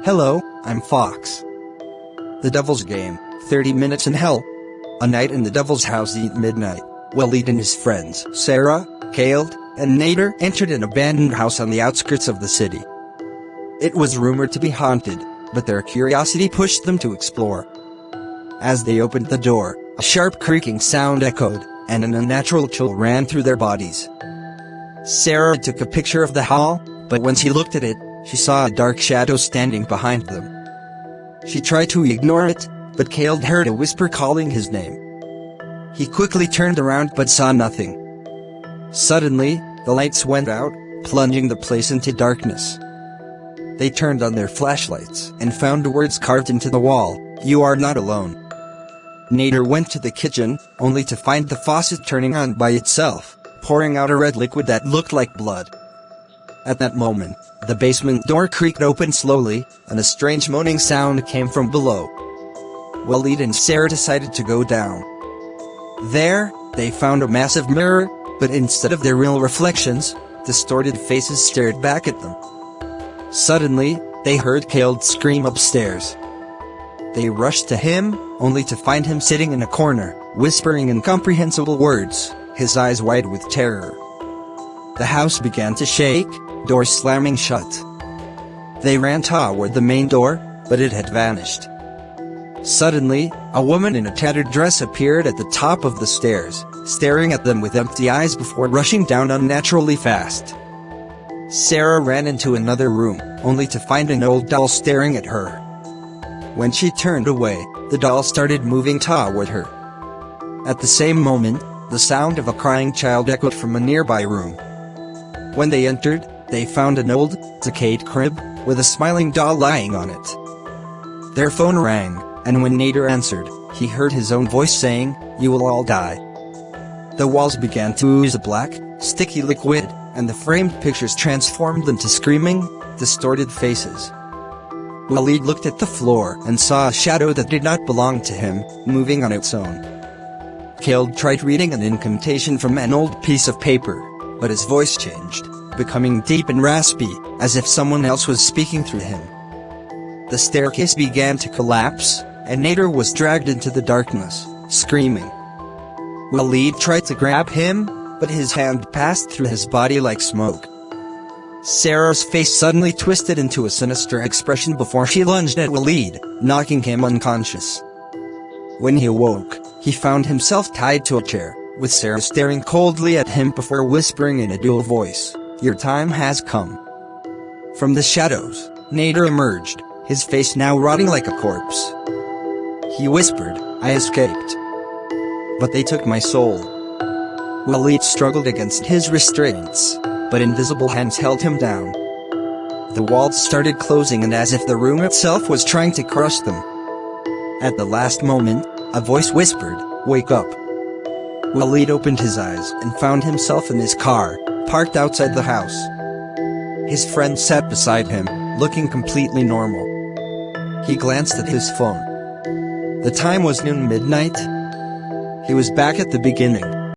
Hello, I'm Fox. The Devil's Game, 30 Minutes in Hell. A night in the Devil's House at midnight. Waleed and his friends, Sarah, Khaled, and Nader, entered an abandoned house on the outskirts of the city. It was rumored to be haunted, but their curiosity pushed them to explore. As they opened the door, a sharp creaking sound echoed, and an unnatural chill ran through their bodies. Sarah took a picture of the hall, but when she looked at it, she saw a dark shadow standing behind them. She tried to ignore it, but Khaled heard a whisper calling his name. He quickly turned around but saw nothing. Suddenly, the lights went out, plunging the place into darkness. They turned on their flashlights and found words carved into the wall, "You are not alone." Nader went to the kitchen, only to find the faucet turning on by itself, pouring out a red liquid that looked like blood. At that moment, the basement door creaked open slowly, and a strange moaning sound came from below. Waleed and Sarah decided to go down. There, they found a massive mirror, but instead of their real reflections, distorted faces stared back at them. Suddenly, they heard Khaled scream upstairs. They rushed to him, only to find him sitting in a corner, whispering incomprehensible words, his eyes wide with terror. The house began to shake, doors slamming shut. They ran toward the main door, but it had vanished. Suddenly, a woman in a tattered dress appeared at the top of the stairs, staring at them with empty eyes before rushing down unnaturally fast. Sarah ran into another room, only to find an old doll staring at her. When she turned away, the doll started moving toward her. At the same moment, the sound of a crying child echoed from a nearby room. When they entered, they found an old, decayed crib, with a smiling doll lying on it. Their phone rang, and when Nader answered, he heard his own voice saying, "You will all die." The walls began to ooze a black, sticky liquid, and the framed pictures transformed into screaming, distorted faces. Waleed looked at the floor and saw a shadow that did not belong to him, moving on its own. Khaled tried reading an incantation from an old piece of paper, but his voice changed, becoming deep and raspy, as if someone else was speaking through him. The staircase began to collapse, and Nader was dragged into the darkness, screaming. Waleed tried to grab him, but his hand passed through his body like smoke. Sarah's face suddenly twisted into a sinister expression before she lunged at Waleed, knocking him unconscious. When he awoke, he found himself tied to a chair, with Sarah staring coldly at him before whispering in a dual voice, "Your time has come." From the shadows, Nader emerged, his face now rotting like a corpse. He whispered, "I escaped, but they took my soul." Waleed struggled against his restraints, but invisible hands held him down. The walls started closing, and as if the room itself was trying to crush them. At the last moment, a voice whispered, "Wake up." Waleed opened his eyes and found himself in his car, parked outside the house. His friend sat beside him, looking completely normal. He glanced at his phone. The time was noon midnight. He was back at the beginning,